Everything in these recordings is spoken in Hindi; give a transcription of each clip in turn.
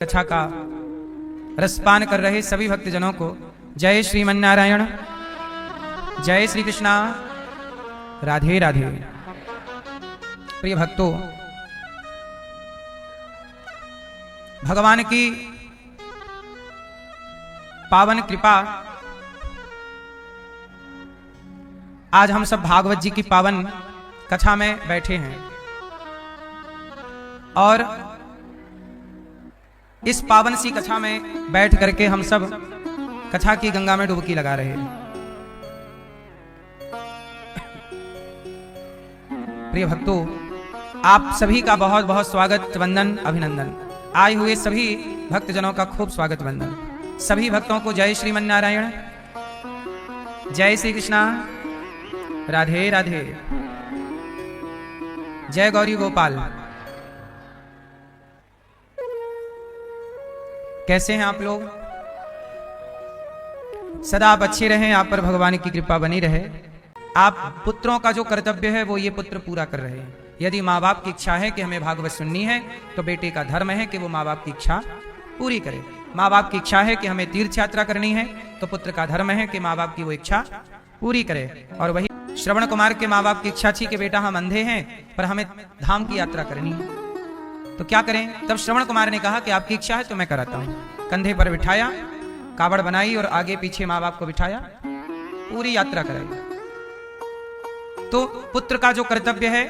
कथा का रसपान कर रहे सभी भक्तजनों को जय श्रीमन्नारायण, जय श्री कृष्णा, राधे राधे। प्रिय भक्तों, भगवान की पावन कृपा आज हम सब भागवत जी की पावन कथा में बैठे हैं और इस पावन सी कथा में बैठ करके हम सब कथा की गंगा में डुबकी लगा रहे हैं। प्रिय भक्तों, आप सभी का बहुत बहुत स्वागत, वंदन, अभिनंदन। आए हुए सभी भक्तजनों का खूब स्वागत, वंदन। सभी भक्तों को जय श्रीमन्नारायण, जय श्री कृष्णा, राधे राधे, जय गौरी गोपाल। कैसे हैं आप लोग? सदा आप अच्छे रहें, आप पर भगवान की कृपा बनी रहे। आप पुत्रों का जो कर्तव्य है वो ये पुत्र पूरा कर रहे हैं। यदि माँ बाप की इच्छा है कि हमें भागवत सुननी है तो बेटे का धर्म है कि वो माँ बाप की इच्छा पूरी करे। माँ बाप की इच्छा है कि हमें तीर्थ यात्रा करनी है तो पुत्र का धर्म है कि माँ बाप की वो इच्छा पूरी करे। और वही श्रवण कुमार के माँ बाप की इच्छा थी कि बेटा हम अंधे हैं पर हमें धाम की यात्रा करनी है, तो क्या करें? तब श्रवण कुमार ने कहा कि आपकी इच्छा है तो मैं कराता हूं। कंधे पर बिठाया, कावड़ बनाई और आगे पीछे माँ बाप को बिठाया, पूरी यात्रा कराई। तो पुत्र का जो कर्तव्य है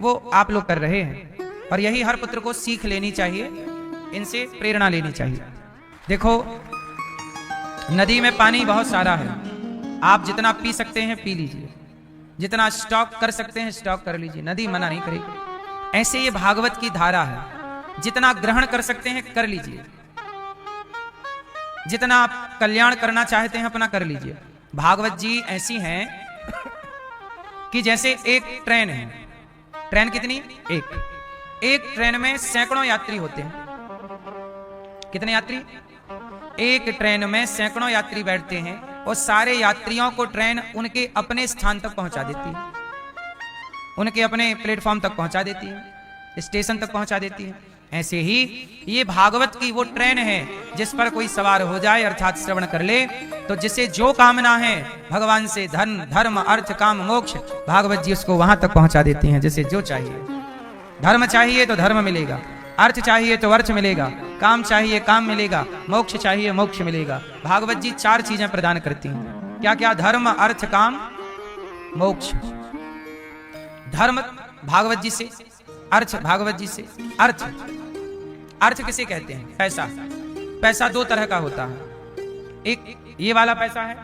वो आप लोग कर रहे हैं और यही हर पुत्र को सीख लेनी चाहिए, इनसे प्रेरणा लेनी चाहिए। देखो, नदी में पानी बहुत सारा है, आप जितना पी सकते हैं पी लीजिए, जितना स्टॉक कर सकते हैं स्टॉक कर लीजिए, नदी मना नहीं करेगी। ऐसे ये भागवत की धारा है, जितना ग्रहण कर सकते हैं कर लीजिए, जितना आप कल्याण करना चाहते हैं अपना कर लीजिए। भागवत जी ऐसी हैं कि जैसे एक ट्रेन है। ट्रेन कितनी? एक ट्रेन में सैकड़ों यात्री होते हैं। कितने यात्री? एक ट्रेन में सैकड़ों यात्री बैठते हैं और सारे यात्रियों को ट्रेन उनके अपने स्थान तक पहुंचा देती है, उनके अपने प्लेटफॉर्म तक पहुंचा देती है, स्टेशन तक पहुंचा देती है। ऐसे ही ये भागवत की वो ट्रेन है जिस पर कोई सवार हो जाए अर्थात श्रवण कर ले तो जिसे जो कामना है भगवान से, धन, धर्म, अर्थ, काम, मोक्ष, भागवत जी उसको वहां तक पहुंचा देती हैं जिसे जो चाहिए। धर्म चाहिए तो धर्म मिलेगा, अर्थ चाहिए तो अर्थ मिलेगा, काम चाहिए काम मिलेगा, मोक्ष चाहिए मोक्ष मिलेगा। भागवत जी 4 चीजें प्रदान करती हैं। क्या क्या? धर्म, अर्थ, काम, मोक्ष। धर्म भागवत जी से, अर्थ भागवत जी से। अर्थ किसे कहते हैं? पैसा। पैसा 2 तरह का होता है। एक ये वाला पैसा है,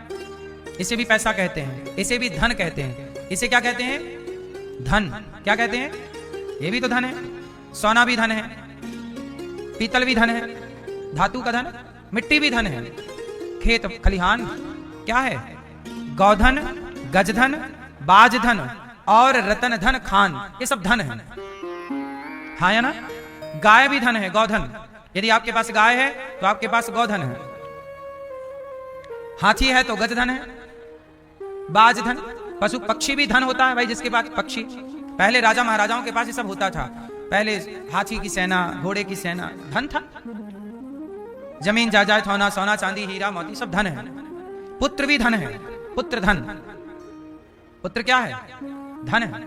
इसे भी पैसा कहते हैं, इसे भी धन कहते हैं। इसे क्या कहते हैं? धन। क्या कहते हैं? ये भी तो धन है। सोना भी धन है, पीतल भी धन है, धातु का धन, मिट्टी भी धन है, खेत खलिहान क्या है? गौधन, गजधन, बाजधन और रतन धन, खान, ये सब धन है। हाँ या ना? गाय भी धन है, गौधन। यदि आपके पास गाय है तो आपके पास गौधन है। हाथी है तो गजधन है, बाजधन। पशु पक्षी भी धन होता है भाई, जिसके पास पक्षी। पहले राजा महाराजाओं के पास ये सब होता था। पहले हाथी की सेना, घोड़े की सेना, धन था। जमीन जायदाद, सोना, सोना चांदी, हीरा मोती सब धन है। पुत्र भी धन है, पुत्र धन। पुत्र क्या है? धन है।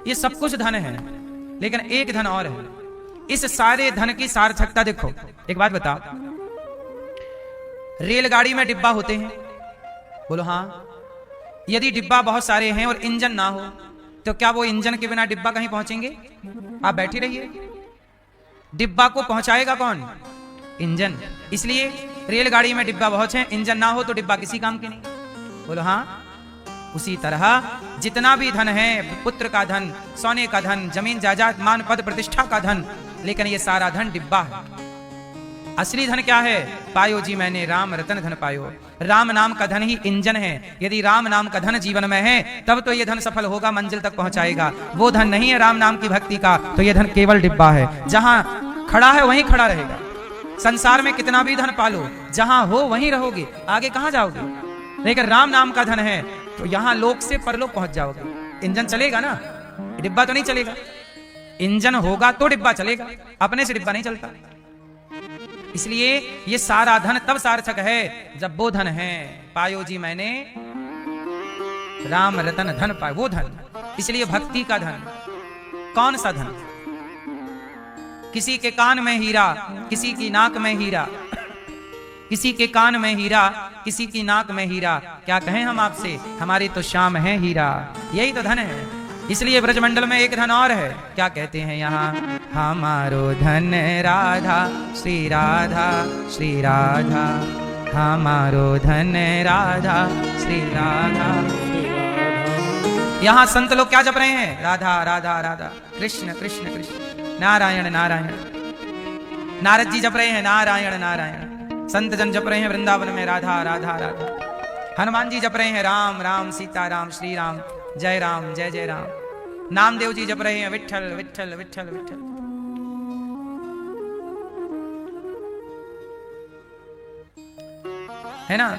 ये सब कुछ धन है, लेकिन एक धन और है। इस सारे धन की सार्थकता देखो। एक बात बताओ, रेलगाड़ी में डिब्बा होते हैं, बोलो हाँ। यदि डिब्बा बहुत सारे हैं और इंजन ना हो तो क्या वो इंजन के बिना डिब्बा कहीं पहुंचेंगे? आप बैठे रहिए, डिब्बा को पहुंचाएगा कौन? इंजन। इसलिए रेलगाड़ी में डिब्बा बहुत है, इंजन ना हो तो डिब्बा किसी काम के नहीं, बोलो हाँ। उसी तरह जितना भी धन है, पुत्र का धन, सोने का धन, जमीन जायदाद, मान पद प्रतिष्ठा का धन, लेकिन ये सारा धन डिब्बा है। असली धन क्या है? पायो जी मैंने राम रतन धन पायो। राम नाम का धन ही इंजन है। यदि राम नाम का धन जीवन में है तब तो ये धन सफल होगा, मंजिल तक पहुंचाएगा। वो धन नहीं है राम नाम की भक्ति का, तो ये धन केवल डिब्बा है। जहां खड़ा है वहीं खड़ा रहेगा। संसार में कितना भी धन पालो, जहां हो वहीं रहोगे, आगे कहां जाओगे? लेकिन राम नाम का धन है तो यहां लोक से परलोक पहुंच जाओगे। इंजन चलेगा ना, डिब्बा तो नहीं चलेगा। इंजन होगा तो डिब्बा चलेगा, अपने से डिब्बा नहीं चलता। इसलिए ये सारा धन तब सार्थक है जब वो धन है, पायो जी मैंने राम रतन धन पाए, वो धन। इसलिए भक्ति का धन। कौन सा धन? किसी के कान में हीरा, किसी की नाक में हीरा, किसी के कान में हीरा, किसी की नाक में हीरा। क्या कहें हम आपसे, हमारी तो शाम है हीरा। यही तो धन है। इसलिए ब्रजमंडल में एक धन और है। क्या कहते हैं यहाँ? हमारो धन राधा श्री राधा श्री राधा, हमारो धन राधा श्री राधा। यहाँ संत लोग क्या जप रहे हैं? राधा राधा राधा, कृष्ण कृष्ण कृष्ण, नारायण नारायण। नारद जी जप रहे हैं नारायण नारायण। संत जन जप रहे हैं वृंदावन में राधा राधा राधा। हनुमान जी जप रहे हैं राम राम सीता राम श्री राम, जय राम जय जय राम। नामदेव जी जप रहे हैं विठ्ठल विठ्ठल विठ्ठल विठ्ठल। है ना?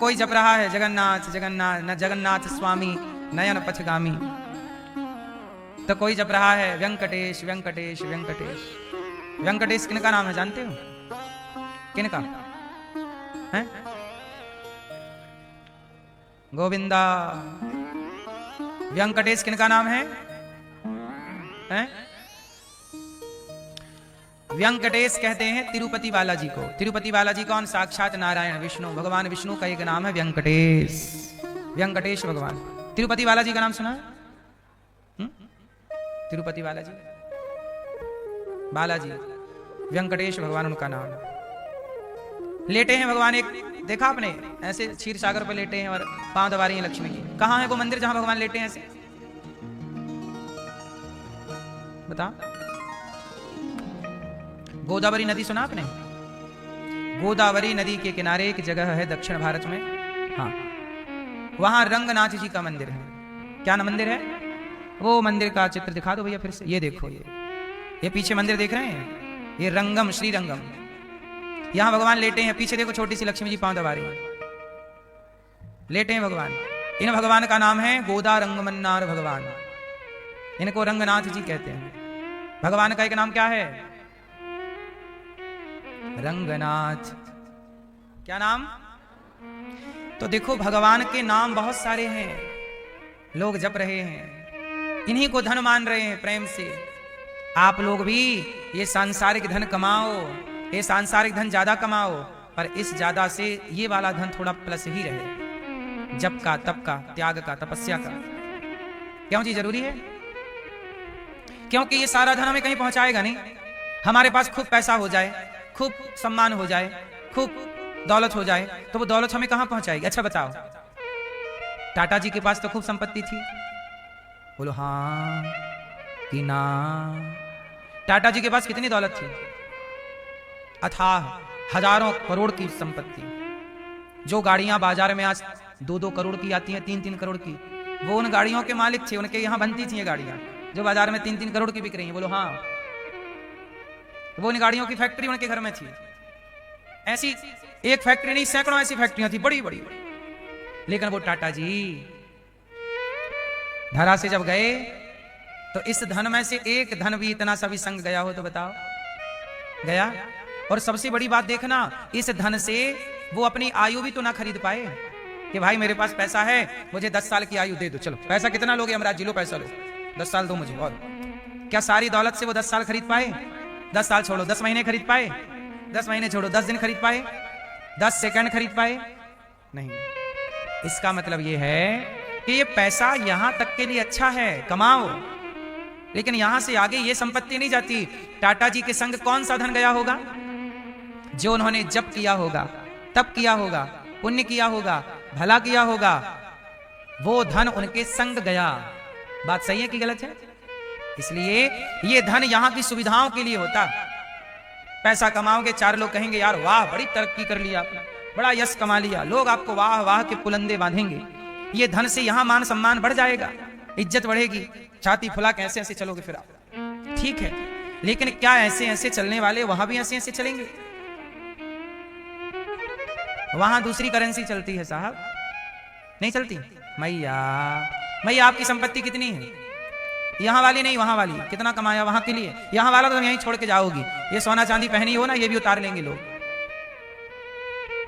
कोई जप रहा है जगन्नाथ जगन्नाथ, न जगन्नाथ स्वामी नयन पथगामी। तो कोई जप रहा है वेंकटेश वेंकटेश वेंकटेश। वेंकटेश किनका नाम है जानते हो? किनका है? गोविंदा। वेंकटेश किनका नाम है? वेंकटेश कहते हैं तिरुपति बालाजी को। तिरुपति बालाजी कौन? साक्षात नारायण विष्णु, भगवान विष्णु का एक नाम है वेंकटेश, वेंकटेश भगवान। तिरुपति बालाजी का नाम सुना है? तिरुपति बालाजी, बालाजी वेंकटेश भगवान उनका नाम है। लेटे हैं भगवान, एक देखा आपने ऐसे क्षीर सागर पर लेटे हैं और पांव दबा रही हैं लक्ष्मी जी। कहां है वो मंदिर जहां भगवान लेटे हैं ऐसे? बता। गोदावरी नदी सुना आपने? गोदावरी नदी के किनारे एक जगह है दक्षिण भारत में, हाँ, वहां रंगनाथ जी का मंदिर है। क्या ना मंदिर है? वो मंदिर का चित्र दिखा दो भैया फिर से। ये देखो, ये पीछे मंदिर देख रहे हैं, ये रंगम श्री रंगम। यहां भगवान लेटे हैं। पीछे देखो छोटी सी लक्ष्मी जी पांव दबा रही हैं, लेटे हैं भगवान। इन भगवान का नाम है गोदा रंगमन्नार भगवान। इनको रंगनाथ जी कहते हैं। भगवान का एक नाम क्या है? रंगनाथ। क्या नाम? तो देखो भगवान के नाम बहुत सारे हैं, लोग जप रहे हैं, इन्हीं को धन मान रहे हैं प्रेम से। आप लोग भी ये सांसारिक धन कमाओ, ये सांसारिक धन ज्यादा कमाओ, पर इस ज्यादा से ये वाला धन थोड़ा प्लस ही रहे। जप का, तप का, त्याग का, तपस्या का। क्यों जी जरूरी है? क्योंकि ये सारा धन हमें कहीं पहुंचाएगा नहीं। हमारे पास खूब पैसा हो जाए, खूब सम्मान हो जाए, खूब दौलत हो जाए, तो वो दौलत हमें कहां पहुंचाएगी? अच्छा बताओ, टाटा जी के पास तो खूब संपत्ति थी, बोलो हाँ कि ना? टाटा जी के पास कितनी दौलत थी? अथाह हजारों करोड़ की संपत्ति। जो गाड़ियां बाजार में आज 2-2 करोड़ की आती हैं, 3-3 करोड़ की, वो उन गाड़ियों के मालिक थे। उनके यहां बनती थी ये गाड़ियां जो बाजार में 3-3 करोड़ की बिक रही हैं, बोलो हाँ। वो उन गाड़ियों की फैक्ट्री उनके घर में थी। ऐसी एक फैक्ट्री नहीं, सैकड़ों ऐसी फैक्ट्रियां थी बड़ी बड़ी। लेकिन वो टाटा जी धरा से जब गए तो इस धन में से एक धन भी इतना सा भी संग गया हो तो बताओ? गया। और सबसे बड़ी बात देखना, इस धन से वो अपनी आयु भी तो ना खरीद पाए कि भाई मेरे पास पैसा है, मुझे 10 साल की आयु दे दो। चलो पैसा कितना लोगे यमराज जी? लो पैसा लो, 10 साल दो मुझे। और क्या सारी दौलत से वो 10 साल खरीद पाए? 10 साल छोड़ो, 10 महीने खरीद पाए? 10 महीने छोड़ो, 10 दिन खरीद पाए? 10 सेकंड खरीद पाए? नहीं। इसका मतलब ये है कि ये पैसा यहां तक के लिए अच्छा है, कमाओ, लेकिन यहां से आगे ये संपत्ति नहीं जाती। टाटा जी के संग कौन सा धन गया होगा? जो उन्होंने जप किया होगा, तप किया होगा, पुण्य किया होगा, भला किया होगा, वो धन उनके संग गया। बात सही है कि गलत है? इसलिए ये धन यहां की सुविधाओं के लिए होता। पैसा कमाओगे, 4 लोग कहेंगे यार वाह बड़ी तरक्की कर लिया आपने, बड़ा यश कमा लिया, लोग आपको वाह वाह के पुलंदे बांधेंगे। ये धन से यहां मान सम्मान बढ़ जाएगा, इज्जत बढ़ेगी, छाती फुला के ऐसे ऐसे चलोगे फिर आप, ठीक है। लेकिन क्या ऐसे ऐसे चलने वाले वहां भी ऐसे ऐसे चलेंगे? वहां दूसरी करेंसी चलती है साहब, नहीं चलती? मैया मैया आपकी संपत्ति कितनी है? यहाँ वाली नहीं, वहां वाली। कितना कमाया वहां के लिए, यहाँ वाला तो यहीं छोड़ के जाओगी। ये सोना चांदी पहनी हो ना, ये भी उतार लेंगे लोग।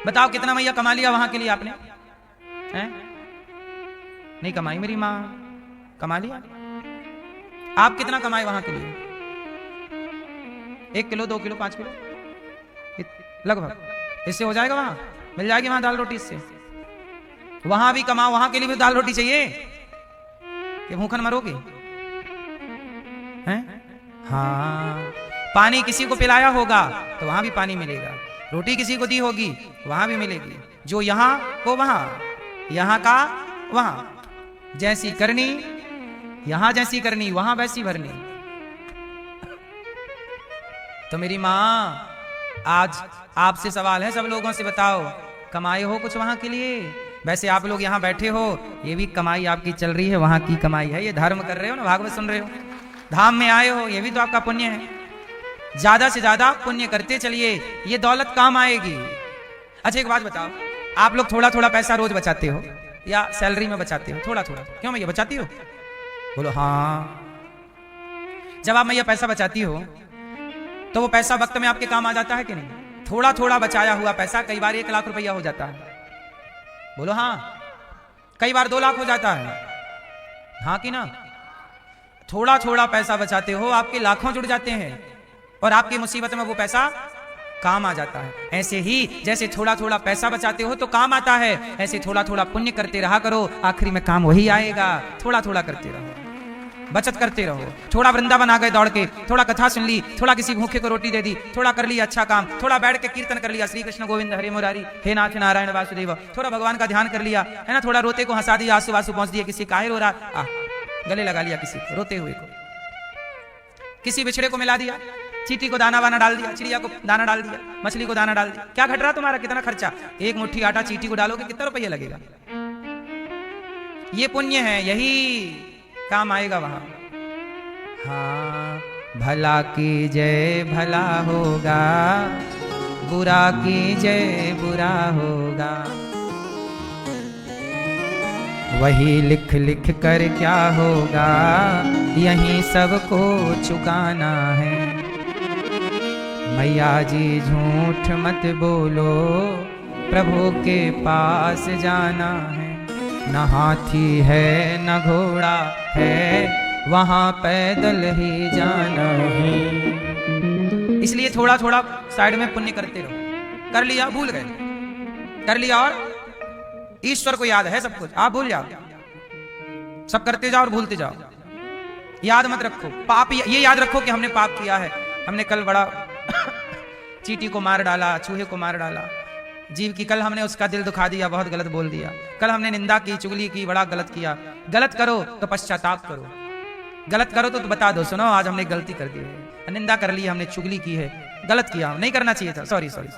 बताओ कितना मैया कमा लिया वहां के लिए आपने? हैं? नहीं कमाई मेरी माँ, कमा लिया। आप कितना कमाए वहां के लिए? 1 किलो, 2 किलो, 5 किलो लगभग। इससे हो जाएगा? वहां मिल जाएगी वहां दाल रोटी इससे। वहां भी कमाओ, वहां के लिए भी दाल रोटी चाहिए कि भूखन मरोगे? हैं? हाँ, पानी किसी को पिलाया होगा तो वहां भी पानी मिलेगा, रोटी किसी को दी होगी वहां भी मिलेगी। जो यहां को वहां, यहां का वहां। जैसी करनी यहां, जैसी करनी वहां वैसी भरनी। तो मेरी मां, आज आपसे सवाल है, सब लोगों से बताओ, कमाए हो कुछ वहां के लिए? वैसे आप लोग यहां बैठे हो, ये भी कमाई आपकी चल रही है, वहां की कमाई है। ये धर्म कर रहे हो ना, भागवत सुन रहे हो, धाम में आए हो, ये भी तो आपका पुण्य है। ज्यादा से ज्यादा पुण्य करते चलिए, ये दौलत काम आएगी। अच्छा एक बात बताओ, आप लोग थोड़ा थोड़ा पैसा रोज बचाते हो या सैलरी में बचाते हो? थोड़ा थोड़ा। क्यों भैया बचाती हो? बोलो हाँ। जब आप भैया पैसा बचाती हो तो वो पैसा वक्त में आपके काम आ जाता है कि नहीं? थोड़ा थोड़ा बचाया हुआ पैसा कई बार 1 लाख रुपया हो जाता है। बोलो हाँ। कई बार 2 लाख हो जाता है, हाँ कि ना? थोड़ा थोड़ा पैसा बचाते हो, आपके लाखों जुड़ जाते हैं और आपकी मुसीबत में वो पैसा काम आ जाता है। ऐसे ही जैसे थोड़ा थोड़ा पैसा बचाते हो तो काम आता है, ऐसे थोड़ा थोड़ा पुण्य करते रहा करो, आखिरी में काम वही आएगा। थोड़ा थोड़ा करते रहो, बचत करते रहो। थोड़ा वृंदावन आ गए दौड़ के, थोड़ा कथा सुन ली, थोड़ा किसी भूखे को रोटी दे दी, थोड़ा कर लिया अच्छा काम, थोड़ा बैठ के कीर्तन कर लिया, श्री कृष्ण गोविंद हरे मुरारी, हे नाथ नारायण वासुदेव, थोड़ा भगवान का ध्यान कर लिया, है ना? थोड़ा रोते को हंसा दिया, आंसू वासू पहुंच दिए, किसी काहे रो रहा, गले लगा लिया किसी को, रोते हुए को, किसी बिछड़े को मिला दिया, चींटी को दाना वाना डाल दिया, चिड़िया को दाना डाल दिया, मछली को दाना डाल दिया। क्या घट रहा तुम्हारा? कितना खर्चा? 1 मुट्ठी आटा चींटी को डालोगे कितना रुपया लगेगा? ये पुण्य है, यही काम आएगा वहां। हाँ, भला की जय भला होगा, बुरा की जय बुरा होगा। वही लिख लिख कर क्या होगा, यहीं सबको चुकाना है। मैया जी झूठ मत बोलो, प्रभु के पास जाना है। न हाथी है न घोड़ा है, वहां पैदल ही जाना है। इसलिए थोड़ा थोड़ा साइड में पुण्य करते रहो। कर लिया, भूल गए, कर लिया और ईश्वर को याद है सब कुछ, आप भूल जाओ। सब करते जाओ और भूलते जाओ, याद मत रखो। पाप ये याद रखो कि हमने पाप किया है, हमने कल बड़ा चींटी को मार डाला, चूहे को मार डाला, जीव की कल हमने उसका दिल दुखा दिया, बहुत गलत बोल दिया, कल हमने निंदा की, चुगली की, बड़ा गलत किया। गलत करो तो पश्चाताप करो, गलत करो तो बता दो, सुनो आज हमने गलती कर दी है, निंदा कर ली, हमने चुगली की है, गलत किया, नहीं करना चाहिए था, सॉरी सॉरी,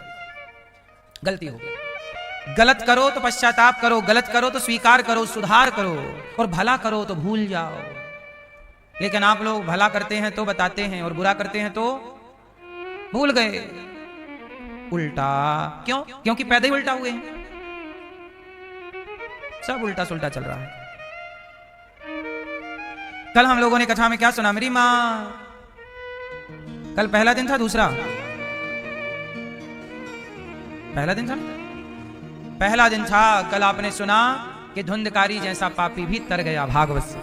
गलती हो गई। गलत करो तो पश्चाताप करो, गलत करो तो स्वीकार करो, सुधार करो, और भला करो तो भूल जाओ। लेकिन आप लोग भला करते हैं तो बताते हैं और बुरा करते हैं तो भूल गए। उल्टा क्यों? क्योंकि पैदा ही उल्टा हुए हैं, सब उल्टा सुल्टा चल रहा है। कल हम लोगों ने कथा में क्या सुना मेरी मां? कल पहला दिन था, दूसरा पहला दिन था, पहला दिन था। कल आपने सुना कि धुंधकारी जैसा पापी भी तर गया भागवत से।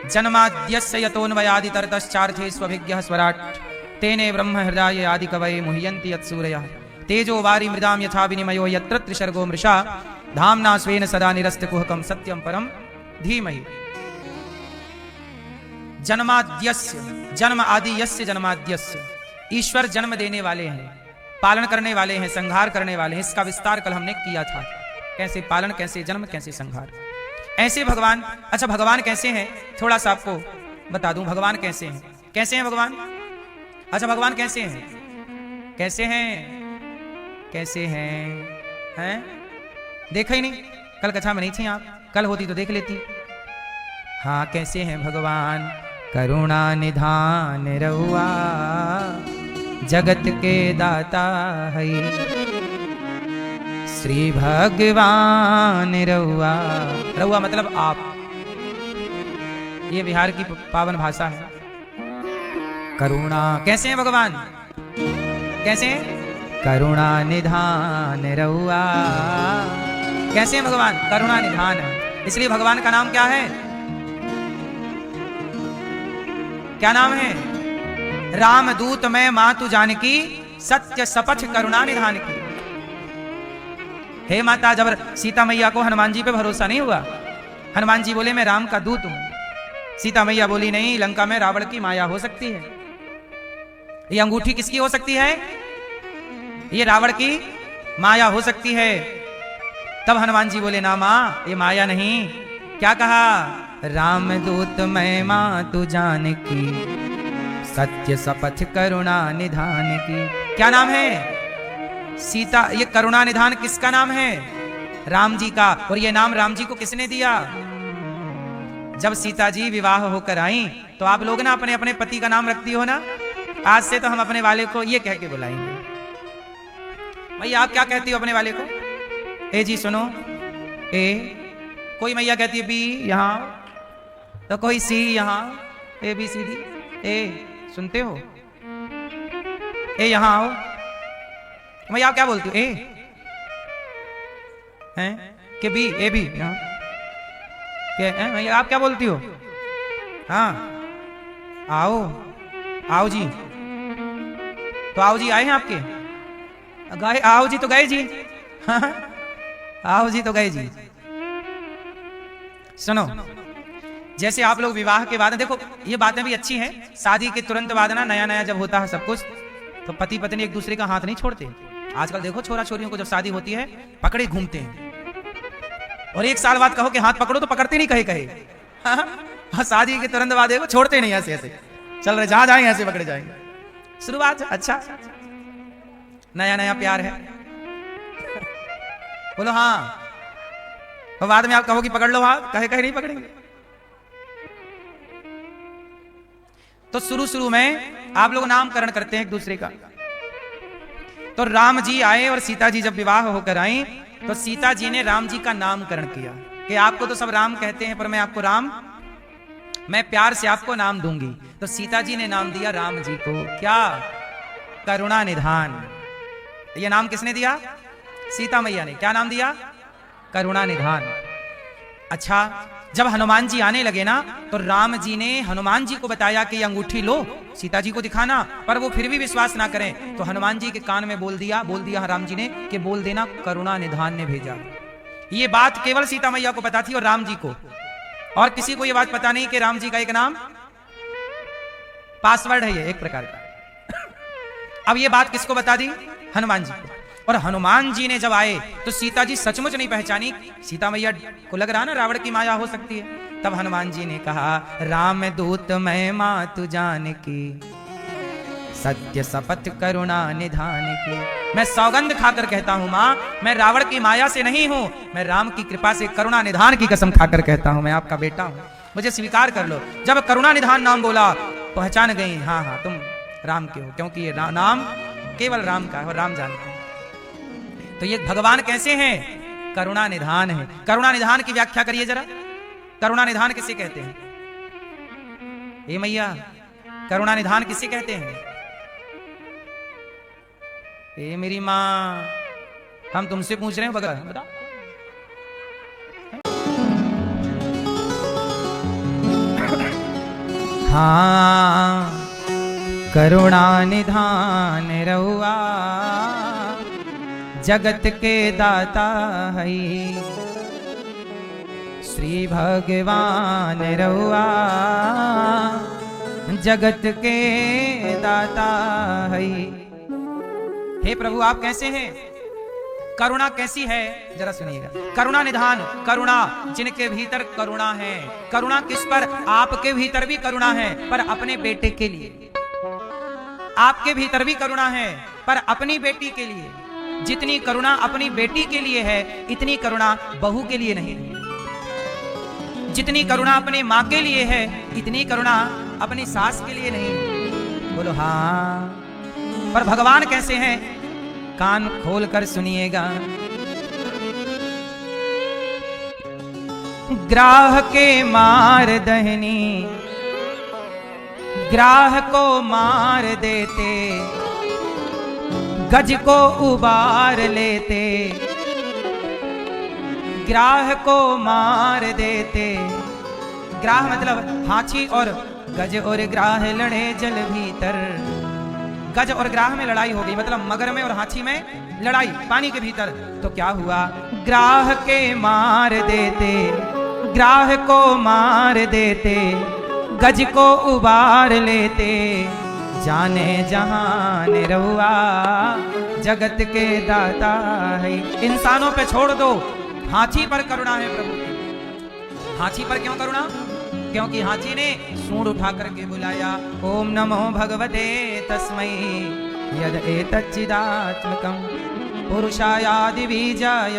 जन्माद्यस्य यतोन्वयादि तरतश्चार्थे स्वभिज्ञः स्वराट् तेने ब्रह्म हृदय आदि कवये मुह्यन्ति यत्सूरयः तेजो वारी मृदाम यथा विनिमयो यत्र त्रिसर्गो मृषा धाम्ना स्वेन सदा निरस्तकुहकं सत्यं परम धीमहि। जन्माद्यस्य, जन्म आदि यस्य जन्माद्यस्य, ईश्वर जन्म देने वाले हैं, पालन करने वाले हैं, संहार करने वाले हैं। इसका विस्तार कल हमने किया था, कैसे पालन, कैसे जन्म, कैसे संहार। ऐसे भगवान, अच्छा भगवान कैसे हैं थोड़ा सा आपको बता दूं। भगवान कैसे हैं? कैसे हैं भगवान? अच्छा भगवान कैसे हैं? कैसे हैं? कैसे हैं? हैं? देखा ही नहीं, कल कथा में नहीं थी आप, कल होती तो देख लेती। हाँ कैसे हैं भगवान? करुणा निधान रहुआ जगत के दाता है, श्री भगवान रहुआ। रहुआ मतलब आप, ये बिहार की पावन भाषा है। करुणा कैसे है भगवान, कैसे हैं? करुणा निधान रहुआ। कैसे हैं भगवान? करुणा निधान है। इसलिए भगवान का नाम क्या है? क्या नाम है? रामदूत मैं मातु जानकी, सत्य सपथ करुणा निधान की। हे माता, जब सीता मैया को हनुमान जी पे भरोसा नहीं हुआ, हनुमान जी बोले मैं राम का दूत हूं। सीता मैया बोली नहीं, लंका में रावण की माया हो सकती है। ये अंगूठी किसकी हो सकती है? ये रावण की माया हो सकती है। तब हनुमान जी बोले ना मां, ये माया नहीं। क्या कहा? रामदूत मैं मातु जानकी, सत्य सपथ करुणा निधान की। क्या नाम है? सीता। ये करुणा निधान किसका नाम है? राम जी का। और ये नाम राम जी को किसने दिया? जब सीता जी विवाह होकर आई तो आप लोग ना अपने अपने पति का नाम रखती हो ना। आज से तो हम अपने वाले को ये कह के बुलाएंगे। भैया आप क्या कहती हो अपने वाले को? ए जी सुनो, ए। कोई मैया कहती है बी यहां, तो कोई सी यहां, ए बी सी डी। ए सुनते हो? ए यहां आओ। भैया आप क्या बोलती हो? ए हैं कि बी? ए बी यहां। क्या भैया आप क्या बोलती हो? हाँ आओ, आओ जी। तो आओ जी आए हैं आपके? गए? आओ जी तो गए जी। हाँ आओ जी तो गए जी। सुनो, जैसे आप लोग विवाह के बाद, देखो ये बातें भी अच्छी हैं। शादी के तुरंत बाद ना, नया नया जब होता है सब कुछ, तो पति पत्नी एक दूसरे का हाथ नहीं छोड़ते। आजकल देखो छोरा छोरियों को जब शादी होती है पकड़े घूमते हैं। और एक साल बाद कहो कि हाथ पकड़ो तो पकड़ते नहीं, कहे कहे। हाँ, शादी के तुरंत बाद देखो छोड़ते नहीं, ऐसे ऐसे चल रहे, जहां जाएंगे ऐसे पकड़े जाएंगे। शुरुआत अच्छा, नया नया प्यार है। बोलो हाँ, और बाद में आप कहो कि पकड़ लो हाथ, कहे कहे नहीं पकड़ेंगे। तो शुरू शुरू में आप लोग नामकरण करते हैं एक दूसरे का। तो राम जी आए और सीता जी जब विवाह होकर आई तो सीता जी ने राम जी का नामकरण किया कि आपको तो सब राम कहते हैं, पर मैं आपको राम, मैं प्यार से आपको नाम दूंगी। तो सीता जी ने नाम दिया राम जी को, क्या? करुणा निधान। ये नाम किसने दिया? सीता मैया ने। क्या नाम दिया? करुणा निधान। अच्छा, जब हनुमान जी आने लगे ना तो राम जी ने हनुमान जी को बताया कि ये अंगूठी लो, सीता जी को दिखाना। पर वो फिर भी विश्वास ना करें तो हनुमान जी के कान में बोल दिया राम जी ने कि बोल देना करुणा निधान ने भेजा। ये बात केवल सीता मैया को पता थी और राम जी को, और किसी को ये बात पता नहीं कि राम जी का एक नाम पासवर्ड है, ये एक प्रकार का। अब ये बात किसको बता दी? हनुमान जी को। और हनुमान जी ने जब आए तो सीता जी सचमुच नहीं पहचानी। सीता मैया को लग रहा ना रावण की माया हो सकती है। तब हनुमान जी ने कहा राम दूत मैं मातु जानकी, सत्य शपथ करुणा निधान की। मैं सौगंध खाकर कहता हूं मां, मैं रावण की माया से नहीं हूं, मैं राम की कृपा से करुणा निधान की कसम खाकर कहता हूं, मैं आपका बेटा हूं, मुझे स्वीकार कर लो। जब करुणा निधान नाम बोला पहचान गई, हाँ हाँ तुम राम के हो, क्योंकि ये नाम केवल राम का है और राम जानते हैं। तो ये भगवान कैसे हैं? करुणा निधान है। करुणा निधान की व्याख्या करिए जरा। करुणा निधान किसे कहते हैं? ये मैया, करुणा निधान किसे कहते हैं? ए मेरी माँ, हम तुमसे पूछ रहे हैं, बताओ। हाँ, करुणा निधान रहुआ, जगत के दाता है, श्री भगवान रहुआ, जगत के दाता है। हे प्रभु आप कैसे हैं? करुणा कैसी है जरा सुनिएगा। करुणा निधान, करुणा जिनके भीतर करुणा है। करुणा किस पर? आपके भीतर भी करुणा है पर अपने बेटे के लिए। आपके भीतर भी करुणा है पर अपनी बेटी के लिए। जितनी करुणा अपनी बेटी के लिए है इतनी करुणा बहू के लिए नहीं है। जितनी करुणा अपने माँ के लिए है इतनी करुणा अपनी सास के लिए नहीं। बोलो हाँ। पर भगवान कैसे हैं? कान खोल कर सुनिएगा। ग्राह के मार दहनी, ग्राह को मार देते, गज को उबार लेते। ग्राह को मार देते, ग्राह मतलब हाथी और गज और ग्राह लड़े जल भीतर। गज और ग्राह में लड़ाई हो गई, मतलब मगर में और हाथी में लड़ाई पानी के भीतर। तो क्या हुआ, ग्राह के मार देते, ग्राह को मार देते, गज को उबार लेते। जाने जहान रहुआ जगत के दाता है। इंसानों पे छोड़ दो, हाथी पर करुणा है प्रभु की। हाथी पर क्यों करुणा? क्योंकि हाथी ने सूंड उठा करके बुलाया, ओम नमो भगवते तस्मै यद एतच्चिदात्मकं पुरुषायादि बीजाय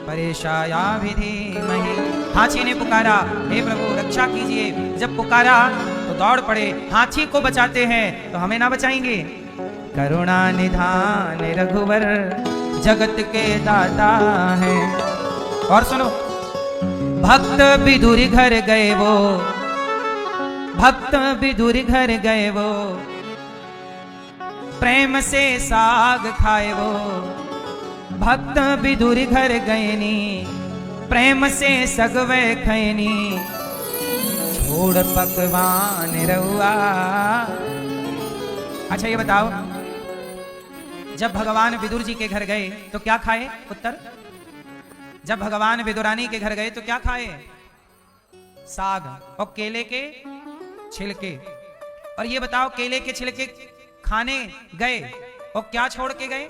परेशाया धीमहि। हाथी ने पुकारा, हे प्रभु रक्षा कीजिए। जब पुकारा तो दौड़ पड़े, हाथी को बचाते हैं तो हमें ना बचाएंगे। करुणा निधान रघुवर जगत के दाता है। और सुनो, भक्त विदुर घर गए वो, भक्त विदुर घर गए वो, प्रेम से साग खाए वो। भक्त विदुर घर गए नी, प्रेम से सगवे खैनी। छोड़ पकवान रहुआ। अच्छा ये बताओ, जब भगवान विदुर जी के घर गए तो क्या खाए? उत्तर, जब भगवान विदुरानी के घर गए तो क्या खाए? साग और केले के छिलके। और ये बताओ, केले के छिलके खाने गए और क्या छोड़ के गए?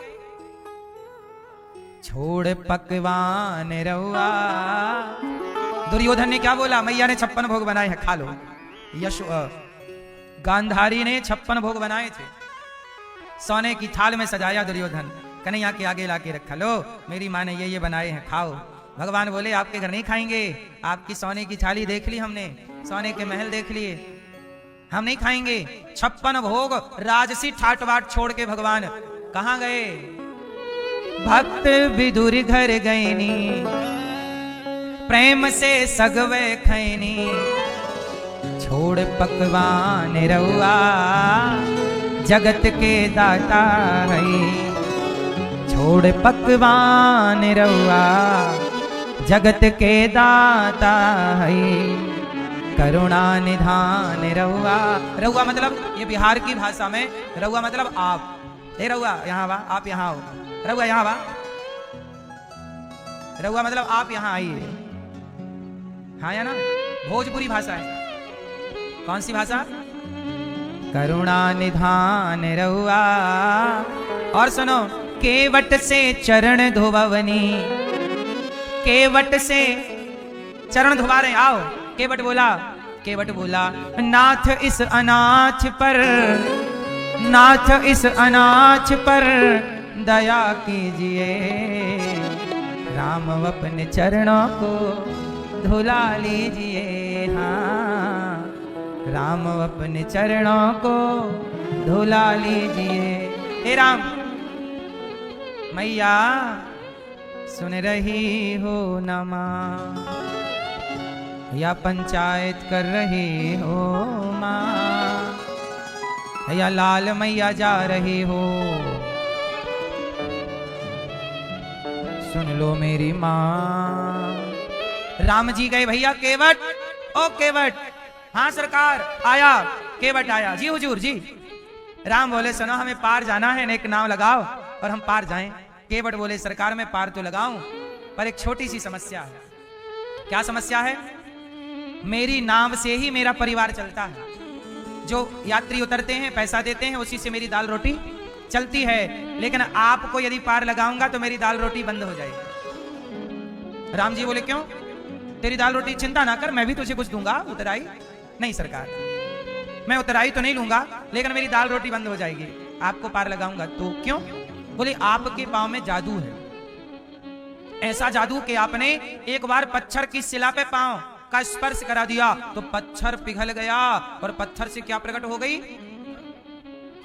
छोड़ पकवान रहुआ। दुर्योधन ने क्या बोला? मैया ने 56 भोग बनाए हैं, खा लो। गांधारी ने 56 भोग बनाए थे, सोने की थाल में सजाया दुर्योधन, कन्हैया के आगे लाके रखा, लो मेरी माँ ने ये बनाए हैं, खाओ। भगवान बोले आपके घर नहीं खाएंगे, आपकी सोने की थाली देख ली हमने, सोने के महल देख लिए, हम नहीं खाएंगे। 56 भोग राजसी ठाट बाट छोड़ के भगवान कहाँ गए? भक्त विदुर घर गईनी, प्रेम से सगवे खैनी। छोड़ पकवान रहुआ जगत के दाता है। छोड़ पकवान रहुआ जगत के दाता है। करुणा निधान रहुआ। रहुआ मतलब ये बिहार की भाषा में रहुआ मतलब आप। हे रहुआ यहाँ वा, आप यहाँ आओ। रहुआ यहाँ वा, रहुआ मतलब आप यहाँ आइए। हाँ या ना? भोजपुरी भाषा है। कौन सी भाषा? करुणा निधान रहुआ। और सुनो, केवट से चरण धोवनी, केवट से चरण धोवा रहे, आओ। केवट बोला, केवट बोला, नाथ इस अनाथ पर, नाथ इस अनाथ पर दया कीजिए। राम अपने चरणों को धुला लीजिए। हाँ, राम अपने चरणों को धुला लीजिए। हे राम, मैया सुन रही हो न माँ, या पंचायत कर रही हो माँ, या लाल मैया जा रही हो, सुन लो मेरी माँ। राम जी गए भैया केवट। ओ केवट, हाँ सरकार, आया। केवट आया, जी हुजूर जी। राम बोले सुनो, हमें पार जाना है, एक नाव लगाओ और हम पार जाएं। केवट बोले सरकार मैं पार तो लगाऊं, पर एक छोटी सी समस्या है। क्या समस्या है? मेरी नाव से ही मेरा परिवार चलता है। जो यात्री उतरते हैं पैसा देते हैं, उसी से मेरी दाल रोटी चलती है। लेकिन आपको यदि पार लगाऊंगा तो मेरी दाल रोटी बंद हो जाएगी। राम जी बोले क्यों? तेरी दाल रोटी चिंता ना कर, मैं भी तुझे कुछ दूंगा उतराई। नहीं सरकार, मैं उतराई तो नहीं लूंगा, लेकिन मेरी दाल रोटी बंद हो जाएगी, आपको पार लगाऊंगा तो। क्यों? बोले आपके पांव में जादू है, ऐसा जादू कि आपने एक बार पत्थर की शिला पे पांव का स्पर्श करा दिया तो पत्थर पिघल गया। और पत्थर से क्या प्रकट हो गई?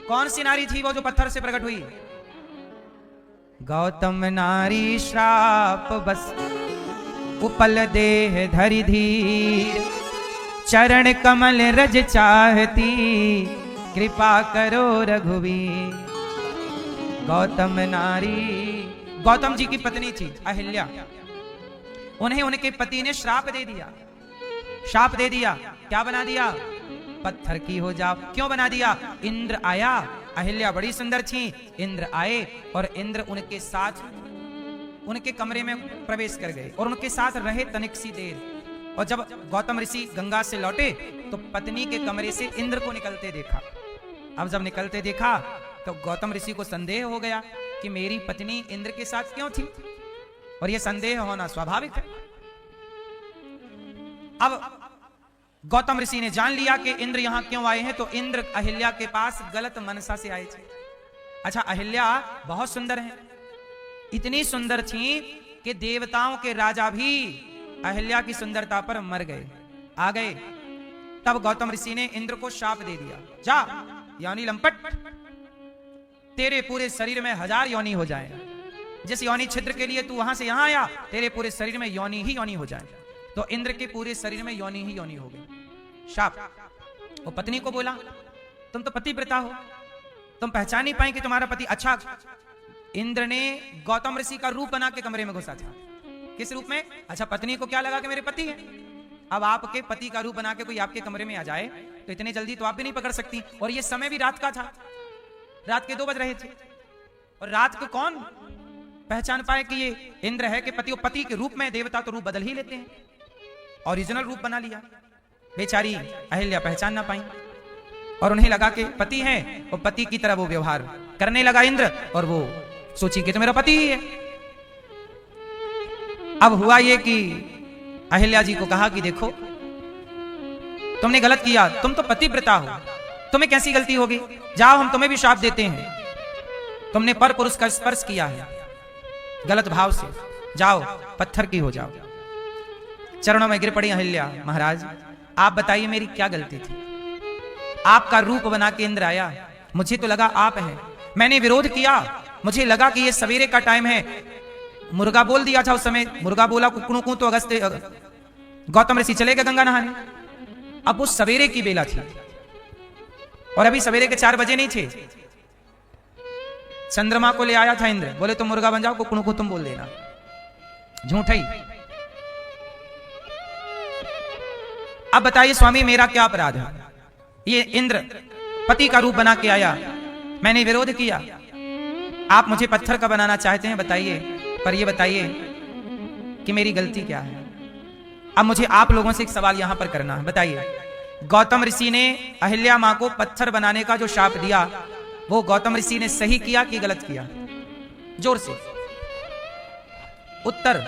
कौन सी नारी थी वो जो पत्थर से प्रकट हुई? गौतम नारी श्राप बस उपल देह धरि धीर, चरण कमल रज चाहती, कृपा करो रघुवीर। गौतम नारी, गौतम जी की पत्नी थी अहिल्या, उन्हें उनके पति ने श्राप दे दिया। श्राप दे दिया, क्या बना दिया? पत्थर की हो जाओ। क्यों बना दिया? इंद्र आया, अहिल्या बड़ी सुंदर थी, इंद्र आए और इंद्र उनके साथ उनके कमरे में प्रवेश कर गए और उनके साथ रहे तनिक सी देर। और जब गौतम ऋषि गंगा से लौटे तो पत्नी के कमरे से इंद्र को निकलते देखा। अब जब निकलते देखा तो गौतम ऋषि को संदेह हो गया कि मेरी पत्नी इंद्र के साथ क्यों थी, और यह संदेह होना स्वाभाविक है। अब गौतम ऋषि ने जान लिया कि इंद्र यहां क्यों आए हैं, तो इंद्र अहिल्या के पास गलत मनसा से आए थे। अच्छा, अहिल्या बहुत सुंदर हैं, इतनी सुंदर थी कि देवताओं के राजा भी अहिल्या की सुंदरता पर मर गए, आ गए। तब गौतम ऋषि ने इंद्र को शाप दे दिया, जा यानी लंपट, तेरे पूरे शरीर में 1000 योनि हो जाए। जिस योनि छिद्र के लिए तू वहां से यहां आया, तेरे पूरे शरीर में योनि ही योनि हो जाए। तो इंद्र के पूरे शरीर में योनि ही योनि हो गई, शाप। वो पत्नी को बोला, तुम तो पतिव्रता हो, तुम पहचान नहीं पाए कि तुम्हारा पति। अच्छा, इंद्र ने गौतम ऋषि का रूप बना के कमरे में घुसा था। किस रूप में? अच्छा, पत्नी को क्या लगा कि मेरे पति है। अब आपके पति का रूप बना के कोई आपके कमरे में आ जाए तो इतने जल्दी तो आप भी नहीं पकड़ सकती, और ये समय भी रात का था, रात के 2 बज रहे थे। और रात को कौन पहचान पाए कि ये इंद्र है कि पति? पति के रूप में देवता तो रूप बदल ही लेते हैं, ओरिजिनल रूप बना लिया। बेचारी अहिल्या पहचान ना पाई और उन्हें लगा कि पति है, और पति की तरह वो व्यवहार करने लगा इंद्र, और वो सोची कि तो मेरा पति ही है। अब हुआ ये कि अहिल्या जी को कहा कि देखो, तुमने गलत किया, तुम तो पतिव्रता हो, तुम्हें कैसी गलती होगी? जाओ, हम तुम्हें भी शाप देते हैं, तुमने पर पुरुष का स्पर्श किया है गलत भाव से, जाओ पत्थर की हो जाओ। चरणों में गिर पड़ी अहिल्या, महाराज आप बताइए मेरी क्या गलती थी? आपका रूप बना के इंद्र आया, मुझे तो लगा आप हैं, मैंने विरोध किया, मुझे लगा कि ये सवेरे का टाइम है। मुर्गा बोल दिया था उस समय, मुर्गा बोला कुकड़ू तो अगस्त्य गौतम ऋषि चले गए गंगा नहाने। अब वो सवेरे की बेला थी और अभी सवेरे के 4 बजे नहीं थे। चंद्रमा को ले आया था इंद्र, बोले तुम मुर्गा बन जाओ, कुकड़ू को तुम बोल देना। झूठ ही। अब बताइए स्वामी मेरा क्या अपराध है? ये इंद्र पति का रूप बना के आया, मैंने विरोध किया, आप मुझे पत्थर का बनाना चाहते हैं, बताइए, पर ये बताइए कि मेरी गलती क्या है? अब मुझे आप लोगों से एक सवाल यहां पर करना है, बताइए, गौतम ऋषि ने अहिल्या मां को पत्थर बनाने का जो शाप दिया, वो गौतम ऋषि ने सही किया कि गलत किया? जोर से उत्तर।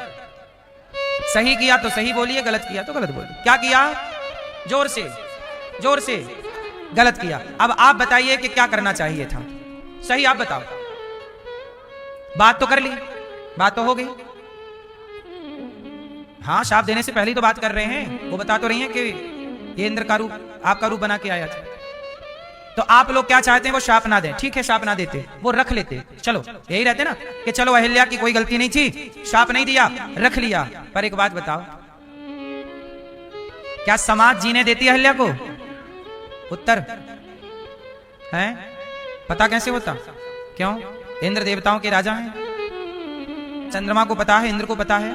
सही किया तो सही बोलिए, गलत किया तो गलत बोलिए। क्या किया? जोर से, जोर से। गलत किया। अब आप बताइए कि क्या करना चाहिए था? सही आप बताओ। बात तो कर ली, बात तो हो गई। हाँ, शाप देने से पहले ही तो बात कर रहे हैं, वो बता तो रही हैं कि ये इंद्र का रूप, आपका रूप बना के आया था। तो आप लोग क्या चाहते हैं? वो शाप ना दें। ठीक है, शाप ना देते, वो रख लेते। चलो, यही रहते ना कि चलो अहिल्या की कोई गलती नहीं थी, शाप नहीं दिया, रख लिया। पर एक बात बताओ, क्या समाज जीने देती है अहिल्या को? उत्तर है? पता कैसे होता? क्यों? इंद्र देवताओं के राजा हैं, चंद्रमा को पता है, इंद्र को पता है।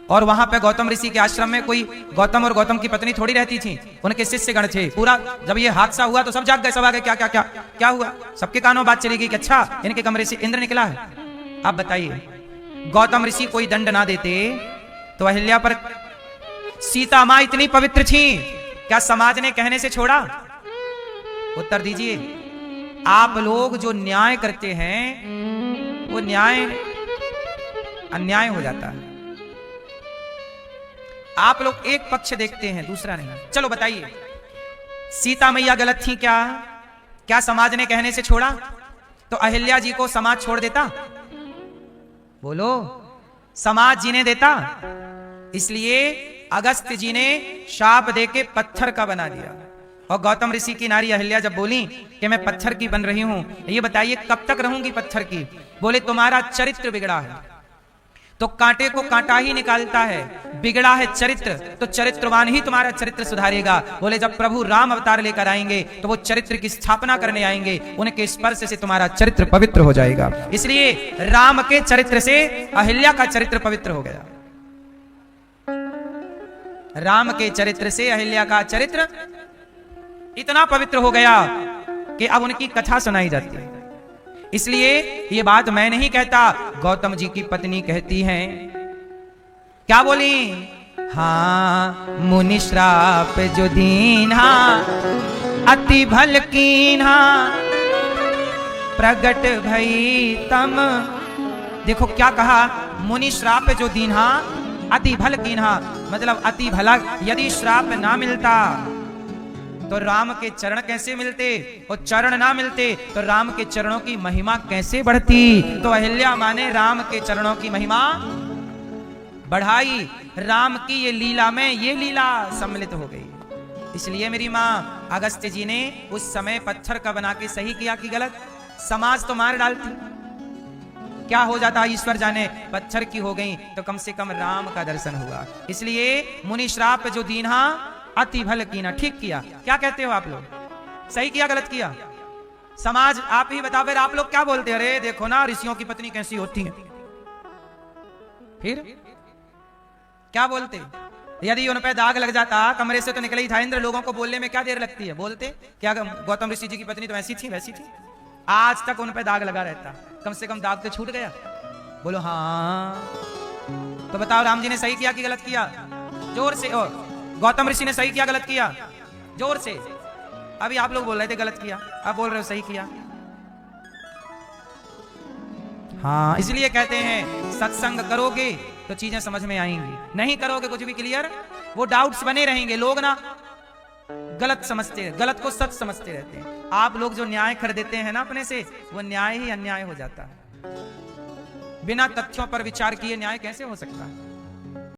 और वहां पे गौतम ऋषि के आश्रम में कोई गौतम और गौतम की पत्नी थोड़ी रहती थी, उनके शिष्य गण थे। पूरा जब ये हादसा हुआ तो सब जाग गए, सब आ गए, क्या क्या क्या क्या हुआ? सबके कानों बात चली गई कि अच्छा इनके कमरे से इंद्र निकला है। आप बताइए, गौतम ऋषि कोई दंड ना देते तो अहिल्या पर, सीता मां इतनी पवित्र थी, क्या समाज ने कहने से छोड़ा? उत्तर दीजिए। आप लोग जो न्याय करते हैं वो न्याय अन्याय हो जाता है। आप लोग एक पक्ष देखते हैं, दूसरा नहीं। चलो बताइए, सीता मैया गलत थी क्या? क्या समाज ने कहने से छोड़ा? तो अहिल्या जी को समाज छोड़ देता? बोलो, समाज जीने देता? इसलिए अगस्त्य जी ने शाप देके पत्थर का बना दिया। और गौतम ऋषि की नारी अहिल्या जब बोली कि मैं पत्थर की बन रही हूं, ये बताइए कब तक रहूंगी पत्थर की? बोले तुम्हारा चरित्र बिगड़ा है, तो कांटे को कांटा ही निकालता है। बिगड़ा है चरित्र तो चरित्रवान ही तुम्हारा चरित्र सुधारेगा। बोले जब प्रभु राम अवतार लेकर आएंगे तो वो चरित्र की स्थापना करने आएंगे, उनके स्पर्श से तुम्हारा चरित्र पवित्र हो जाएगा। इसलिए राम के चरित्र से अहिल्या का चरित्र पवित्र हो गया। राम के चरित्र से अहिल्या का चरित्र इतना पवित्र हो गया कि अब उनकी कथा सुनाई जाती है। इसलिए ये बात मैं नहीं कहता, गौतम जी की पत्नी कहती हैं। क्या बोली? हाँ मुनि श्राप जो दीन्हा अति भल कीन्हा प्रगट भई तम। देखो क्या कहा, मुनि श्राप जो दीन्हा अति भल कीन्हा, मतलब अति भला। यदि श्राप ना मिलता तो राम के चरण कैसे मिलते, और चरण ना मिलते तो राम के चरणों की महिमा कैसे बढ़ती। तो अहिल्या माँ ने राम के चरणों की महिमा बढ़ाई। राम की ये लीला में ये लीला सम्मिलित हो गई। इसलिए मेरी माँ अगस्त्य जी ने उस समय पत्थर का बना के सही किया कि गलत। समाज तो मार डालती, क्या हो जाता ईश्वर जाने। पत्थर की हो गई तो कम से कम राम का दर्शन हुआ। इसलिए मुनि श्राप जो दीन्हा अति भल कीना, ठीक किया। क्या कहते हो आप लोग, सही किया गलत किया? समाज आप ही बताओ, फिर आप लोग क्या बोलते हैं? अरे देखो ना ऋषियों की पत्नी कैसी होती है। फिर क्या बोलते? यदि उन पे दाग लग जाता, कमरे से तो निकले ही था इंद्र, लोगों को बोलने में क्या देर लगती है? बोलते क्या गौतम ऋषि जी की पत्नी तो ऐसी थी वैसी थी। आज तक उन पे दाग लगा रहता, कम से कम दाग तो छूट गया। बोलो हाँ। तो बताओ राम जी ने सही किया कि गलत किया? जोर से। और गौतम ऋषि ने सही किया गलत किया? जोर से। अभी आप लोग बोल रहे थे गलत किया, अब बोल रहे हो सही किया। हाँ, इसलिए कहते हैं सत्संग करोगे तो चीजें समझ में आएंगी, नहीं करोगे कुछ भी क्लियर, वो डाउट्स बने रहेंगे। लोग ना गलत समझते हैं, गलत को सच समझते रहते हैं। आप लोग जो न्याय कर देते हैं ना अपने से, वो न्याय ही अन्याय हो जाता है। बिना तथ्यों पर विचार किए न्याय कैसे हो सकता है?